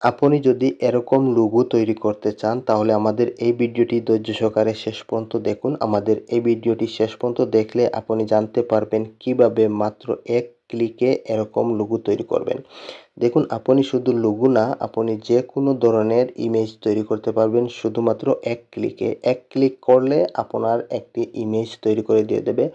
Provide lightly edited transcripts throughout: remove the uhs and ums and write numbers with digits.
আপনি যদি এরকম লোগো তৈরি করতে চান তাহলে আমাদের এই ভিডিওটি ধৈর্য সহকারে শেষ পর্যন্ত দেখুন। আমাদের এই ভিডিওটি শেষ পর্যন্ত দেখলে আপনি জানতে পারবেন কিভাবে মাত্র এক ক্লিকে এরকম লোগো তৈরি করবেন। দেখুন আপনি শুধু লোগো না, আপনি যে কোনো ধরনের ইমেজ তৈরি করতে পারবেন শুধুমাত্র এক ক্লিকে। এক ক্লিক করলে আপনার একটি ইমেজ তৈরি করে দিয়ে দেবে।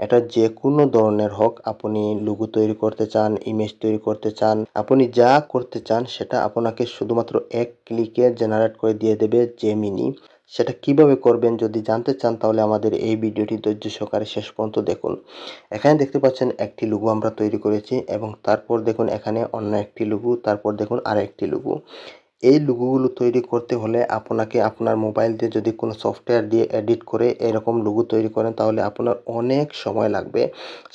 এটা যে কোনো ধরনের হোক, আপনি লোগো তৈরি করতে চান, ইমেজ তৈরি করতে চান, আপনি যা করতে চান সেটা আপনাকে শুধুমাত্র এক ক্লিকে জেনারেট করে দিয়ে দেবে জেমিনি। সেটা কিভাবে করবেন যদি জানতে চান তাহলে আমাদের এই ভিডিওটি ধৈর্য সহকারে শেষ পর্যন্ত দেখুন। এখানে দেখতে পাচ্ছেন একটি লোগো আমরা তৈরি করেছি এবং তারপর দেখুন এখানে অন্য একটি লোগো, তারপর দেখুন আরেকটি লোগো। এই লোগোগুলো তৈরি করতে হলে আপনাকে আপনার মোবাইল দিয়ে যদি কোনো সফটওয়্যার দিয়ে এডিট করে এরকম লোগো তৈরি করেন তাহলে আপনার অনেক সময় লাগবে।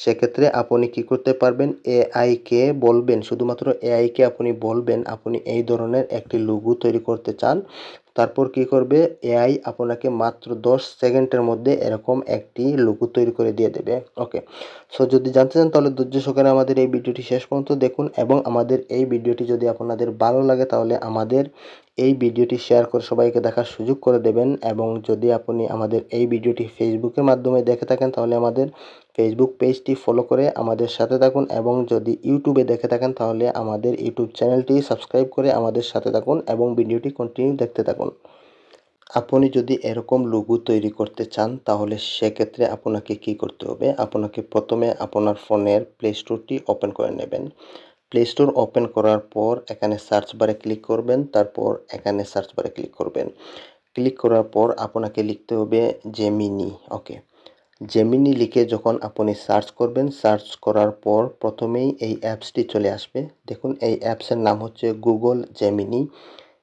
সেক্ষেত্রে আপনি কি করতে পারবেন, এআইকে বলবেন, শুধুমাত্র এআইকে আপনি বলবেন আপনি এই ধরনের একটি লোগো তৈরি করতে চান। তারপর কি করবে, এআই আপনাকে মাত্র 10 সেকেন্ডের মধ্যে এরকম একটি লোগো তৈরি করে দিয়ে দেবে। ওকে। সো যদি জানতে চান তাহলে ধৈর্য সহকারে আমাদের এই ভিডিওটি শেষ পর্যন্ত দেখুন এবং আমাদের এই ভিডিওটি যদি আপনাদের ভালো লাগে তাহলে আমাদের এই ভিডিওটি শেয়ার করে সবাইকে দেখার সুযোগ করে দেবেন এবং যদি আপনি আমাদের এই ভিডিওটি ফেসবুকের মাধ্যমে দেখে থাকেন তাহলে আমাদের ফেসবুক পেজটি ফলো করে আমাদের সাথে থাকুন এবং যদি ইউটিউবে দেখে থাকেন তাহলে আমাদের ইউটিউব চ্যানেলটি সাবস্ক্রাইব করে আমাদের সাথে থাকুন এবং ভিডিওটি কন্টিনিউ দেখতে থাকুন। আপনি যদি এরকম লোগো তৈরি করতে চান তাহলে সেক্ষেত্রে আপনাকে কি করতে হবে, আপনাকে প্রথমে আপনার ফোনের প্লে স্টোরটি ওপেন করে নেবেন। প্লে স্টোর ওপেন করার পর এখানে সার্চ বারে ক্লিক করবেন, তারপর এখানে সার্চ বারে ক্লিক করবেন। ক্লিক করার পর আপনাকে লিখতে হবে জেমিনি। ওকে। জেমিনি লিখে যখন আপনি সার্চ করবেন, সার্চ করার পর প্রথমেই এই অ্যাপসটি চলে আসবে। দেখুন এই অ্যাপসের নাম হচ্ছে গুগল জেমিনি।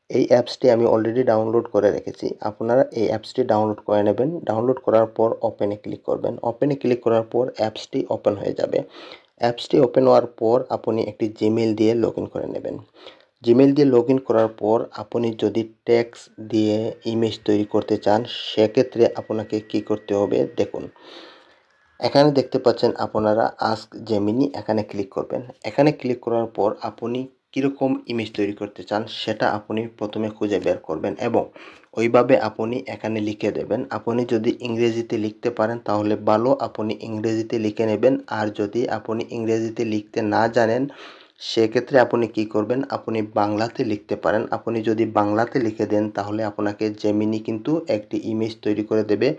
এই অ্যাপসটি আমি অলরেডি ডাউনলোড করে রেখেছি। আপনারা এই অ্যাপসটি ডাউনলোড করে নেবেন। ডাউনলোড করার পর ওপেনে ক্লিক করবেন। ওপেনে ক্লিক করার পর অ্যাপসটি ওপেন হয়ে যাবে। অ্যাপসটি ওপেন হওয়ার পর আপনি একটি জিমেইল দিয়ে লগইন করে নেবেন। জিমেইল দিয়ে লগইন করার পর আপনি যদি টেক্সট দিয়ে ইমেজ তৈরি করতে চান সেক্ষেত্রে আপনাকে কি করতে হবে দেখুন। এখানে দেখতে পাচ্ছেন আপনারা আস্ক জেমিনি, এখানে ক্লিক করবেন। এখানে ক্লিক করার পর আপনি কীরকম ইমেজ তৈরি করতে চান সেটা আপনি প্রথমে খুঁজে বের করবেন এবং ওইভাবে আপনি এখানে লিখে দেবেন। আপনি যদি ইংরেজিতে লিখতে পারেন তাহলে ভালো, আপনি ইংরেজিতে লিখে নেবেন। আর যদি আপনি ইংরেজিতে লিখতে না জানেন সেক্ষেত্রে আপনি কি করবেন, আপনি বাংলাতে লিখতে পারেন। আপনি যদি বাংলাতে লিখে দেন তাহলে আপনাকে জেমিনি কিন্তু একটি ইমেজ তৈরি করে দেবে।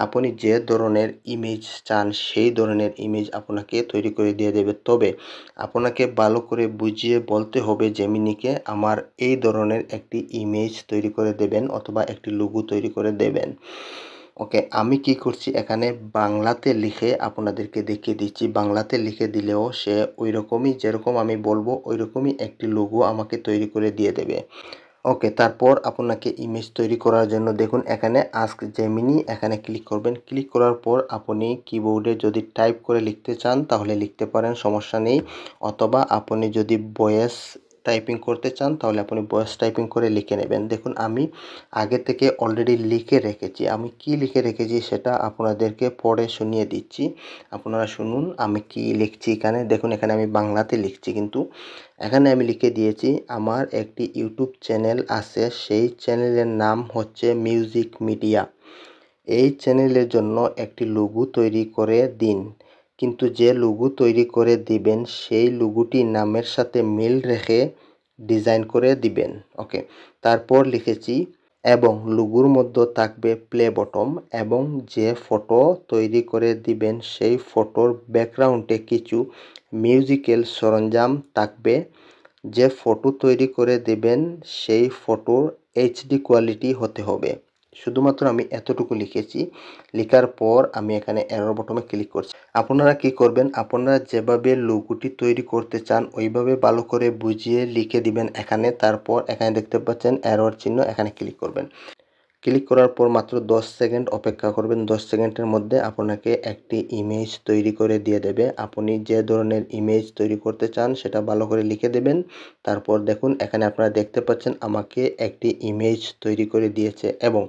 আপনি যে ধরনের ইমেজ চান সেই ধরনের ইমেজ আপনাকে তৈরি করে দিয়ে দেবে। তবে আপনাকে ভালো করে বুঝিয়ে বলতে হবে জেমিনিকে আমার এই ধরনের একটি ইমেজ তৈরি করে দেবেন অথবা একটি লোগো তৈরি করে দেবেন। ওকে, আমি কি করছি এখানে বাংলাতে লিখে আপনাদেরকে দেখিয়ে দিচ্ছি। বাংলাতে লিখে দিলেও সে ওইরকমই, যেরকম আমি বলবো ওইরকমই একটি লোগো আমাকে তৈরি করে দিয়ে দেবে। ওকে, তারপর আপনাকে ইমেজ তৈরি করার জন্য দেখুন এখানে আস্ক জেমিনি, এখানে ক্লিক করবেন। ক্লিক করার পর আপনি কিবোর্ডে যদি টাইপ করে লিখতে চান তাহলে লিখতে পারেন, সমস্যা নেই। অথবা আপনি যদি ভয়েস টাইপিং করতে চান তাহলে আপনি ভয়েস টাইপিং করে লিখে নেবেন। দেখুন আমি আগে থেকে অলরেডি লিখে রেখেছি। আমি কি লিখে রেখেছি সেটা আপনাদেরকে পড়ে শুনিয়ে দিচ্ছি। আপনারা শুনুন আমি কি লিখছি এখানে। দেখুন এখানে আমি বাংলাতে লিখছি কিন্তু এখানে আমি লিখে দিয়েছি আমার একটি ইউটিউব চ্যানেল আছে, সেই চ্যানেলের নাম হচ্ছে মিউজিক মিডিয়া। এই চ্যানেলের জন্য একটি লোগো তৈরি করে দিন, কিন্তু যে লোগো তৈরি করে দিবেন সেই লোগোটি নামের সাথে মিল রেখে ডিজাইন করে দিবেন। ওকে, তারপর লিখেছি এবং লোগোর মধ্যে থাকবে প্লে বটম এবং যে ফটো তৈরি করে দিবেন সেই ফটোর ব্যাকগ্রাউন্ডে কিছু মিউজিক্যাল সরঞ্জাম থাকবে। যে ফটো তৈরি করে দেবেন সেই ফটোর এইচডি কোয়ালিটি হতে হবে। শুধুমাত্র আমি এতটুকু লিখেছি। লেখার পর আমি এখানে এরর বটমে ক্লিক করছি। আপনারা কি করবেন, আপনারা যেভাবে লোগোটি তৈরি করতে চান ওইভাবে ভালো করে বুঝিয়ে লিখে দিবেন এখানে। তারপর এখানে দেখতে পাচ্ছেন এরর চিহ্ন, এখানে ক্লিক করবেন। ক্লিক করার পর মাত্র 10 সেকেন্ড অপেক্ষা করবেন। 10 সেকেন্ডের মধ্যে আপনাকে একটি ইমেজ তৈরি করে দিয়ে দেবে। আপনি যে ধরনের ইমেজ তৈরি করতে চান সেটা ভালো করে লিখে দেবেন। তারপর দেখুন এখানে আপনারা দেখতে পাচ্ছেন আমাকে একটি ইমেজ তৈরি করে দিয়েছে এবং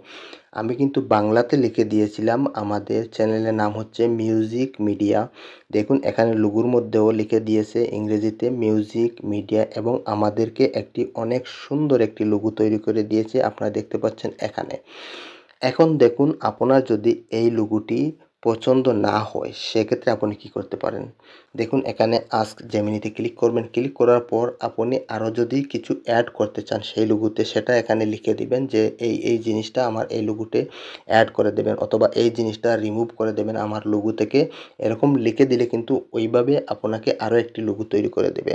আমি কিন্তু বাংলাতে লিখে দিয়েছিলাম। আমাদের চ্যানেলের নাম হচ্ছে মিউজিক মিডিয়া। দেখুন এখানে লোগোর মধ্যেও লিখে দিয়েছে ইংরেজিতে মিউজিক মিডিয়া এবং আমাদেরকে একটি অনেক সুন্দর একটি লোগো তৈরি করে দিয়েছে, আপনারা দেখতে পাচ্ছেন এখানে। এখন দেখুন আপনার যদি এই লোগোটি পছন্দ না হয় সেক্ষেত্রে আপনি কি করতে পারেন। দেখুন এখানে আস্ক জেমিনিতে ক্লিক করবেন। ক্লিক করার পর আপনি আরও যদি কিছু অ্যাড করতে চান সেই লোগোতে সেটা এখানে লিখে দিবেন যে এই জিনিসটা আমার এই লোগোতে অ্যাড করে দেবেন অথবা এই জিনিসটা রিমুভ করে দেবেন আমার লোগো থেকে। এরকম লিখে দিলে কিন্তু ওইভাবে আপনাকে আরও একটি লোগো তৈরি করে দেবে।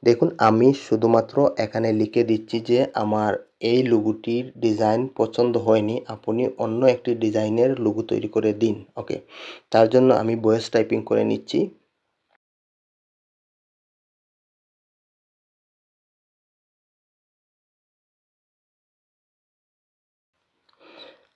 দেখুন আমি শুধুমাত্র এখানে লিখে দিচ্ছি যে আমার এই লোগোটির ডিজাইন পছন্দ হয়নি, আপনি অন্য একটি ডিজাইনের লোগো তৈরি করে দিন। ওকে, তার জন্য আমি ভয়েস টাইপিং করে নিচ্ছি।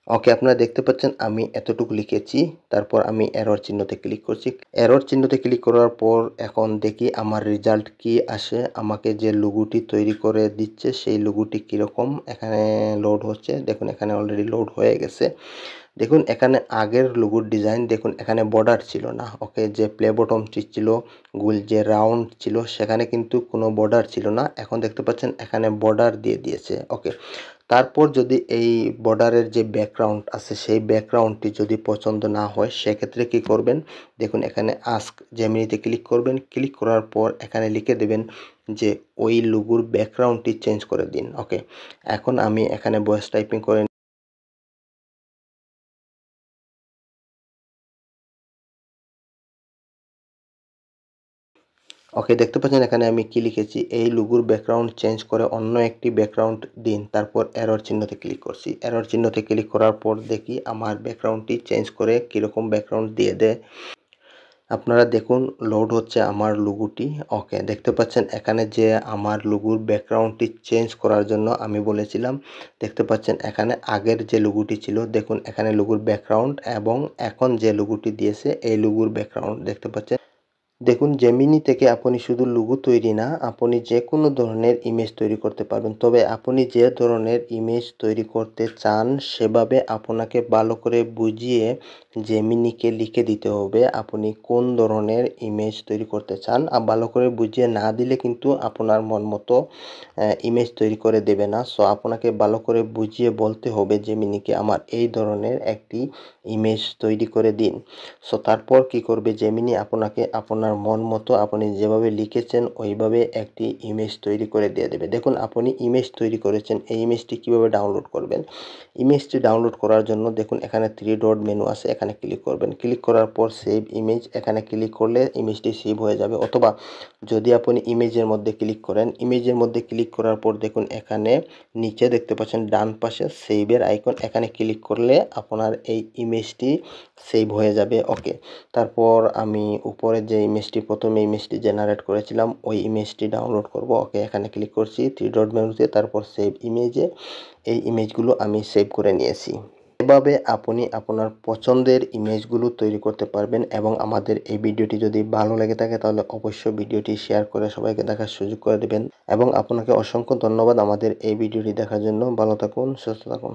ওকে, আপনারা দেখতে পাচ্ছেন আমি এতটুকু লিখেছি। তারপর আমি এরর চিহ্নতে ক্লিক করছি। এরর চিহ্নতে ক্লিক করার পর এখন দেখি আমার রেজাল্ট কি আসে। আমাকে যে লোগোটি তৈরি করে দিচ্ছে সেই লোগোটি কীরকম এখানে লোড হচ্ছে। দেখুন এখানে অলরেডি লোড হয়ে গেছে। দেখুন এখানে আগের লোগোর ডিজাইন দেখুন এখানে বর্ডার ছিল না। ওকে, যে প্লে বটমটি ছিল গোল যে রাউন্ড ছিল সেখানে কিন্তু কোনো বর্ডার ছিল না। এখন দেখতে পাচ্ছেন এখানে বর্ডার দিয়ে দিয়েছে। ওকে, তারপর যদি এই বর্ডারের যে ব্যাকগ্রাউন্ড আছে সেই ব্যাকগ্রাউন্ডটি যদি পছন্দ না হয় সেক্ষেত্রে কি করবেন। দেখুন এখানে আস্ক জেমিনিতে ক্লিক করবেন। ক্লিক করার পর এখানে লিখে দেবেন যে ওই লোগোর ব্যাকগ্রাউন্ডটি চেঞ্জ করে দিন। ওকে, এখন আমি এখানে ভয়েস টাইপিং করে ওকে, দেখতে পাচ্ছেন এখানে আমি কি লিখেছি, এই লোগোর ব্যাকগ্রাউন্ড চেঞ্জ করে অন্য একটি ব্যাকগ্রাউন্ড দিন। তারপর এরর চিহ্নতে ক্লিক করছি। এরর চিহ্নতে ক্লিক করার পর দেখি আমার ব্যাকগ্রাউন্ডটি চেঞ্জ করে কীরকম ব্যাকগ্রাউন্ড দিয়ে দেয়। আপনারা দেখুন লোড হচ্ছে আমার লোগোটি। ওকে, দেখতে পাচ্ছেন এখানে যে আমার লোগোর ব্যাকগ্রাউন্ডটি চেঞ্জ করার জন্য আমি বলেছিলাম। দেখতে পাচ্ছেন এখানে আগের যে লোগোটি ছিল দেখুন এখানে লোগোর ব্যাকগ্রাউন্ড এবং এখন যে লোগোটি দিয়েছে এই লোগোর ব্যাকগ্রাউন্ড দেখতে পাচ্ছেন। দেখুন জেমিনি থেকে আপনি শুধু লোগো তৈরি না, আপনি যে কোনো ধরনের ইমেজ তৈরি করতে পারবেন। তবে আপনি যে ধরনের ইমেজ তৈরি করতে চান সেভাবে আপনাকে ভালো করে বুঝিয়ে জেমিনিকে লিখে দিতে হবে আপনি কোন ধরনের ইমেজ তৈরি করতে চান। ভালো করে বুঝিয়ে না দিলে কিন্তু আপনার মন মতো ইমেজ তৈরি করে দেবে না। সো আপনাকে ভালো করে বুঝিয়ে বলতে হবে জেমিনিকে আমার এই ধরনের একটি ইমেজ তৈরি করে দিন। সো তারপর কি করবে জেমিনি আপনাকে আপনার মন মতো আপনি যেভাবে লিখেছেন ওইভাবে একটি ইমেজ তৈরি করে দিয়ে দেবে। দেখুন আপনি ইমেজ তৈরি করেছেন, এই ইমেজটি কীভাবে ডাউনলোড করবেন। ইমেজটি ডাউনলোড করার জন্য দেখুন এখানে 3 ডট মেনু আছে, এখানে ক্লিক করবেন। ক্লিক করার পর সেভ ইমেজ, এখানে ক্লিক করলে ইমেজটি সেভ হয়ে যাবে। অথবা যদি আপনি ইমেজের মধ্যে ক্লিক করেন, ইমেজের মধ্যে ক্লিক করার পর দেখুন এখানে নিচে দেখতে পাচ্ছেন ডান পাশে সেভের আইকন, এখানে ক্লিক করলে আপনার এই ইমেজটি সেভ হয়ে যাবে। ওকে, তারপর আমি উপরে যে ইমেজটি প্রথমে ইমেজটি জেনারেট করেছিলাম ওই ইমেজটি ডাউনলোড করব। ওকে, এখানে ক্লিক করছি 3 ডট মেনুতে, তারপর সেভ ইমেজে এই ইমেজগুলো আমি সেভ করে নিয়েছি। এভাবে আপনি আপনার পছন্দের ইমেজগুলো তৈরি করতে পারবেন। এবং আমাদের এই ভিডিওটি যদি ভালো লেগে থাকে তাহলে অবশ্যই ভিডিওটি শেয়ার করে সবাইকে দেখার সুযোগ করে দেবেন। এবং আপনাকে অসংখ্য ধন্যবাদ আমাদের এই ভিডিওটি দেখার জন্য। ভালো থাকুন, সুস্থ থাকুন।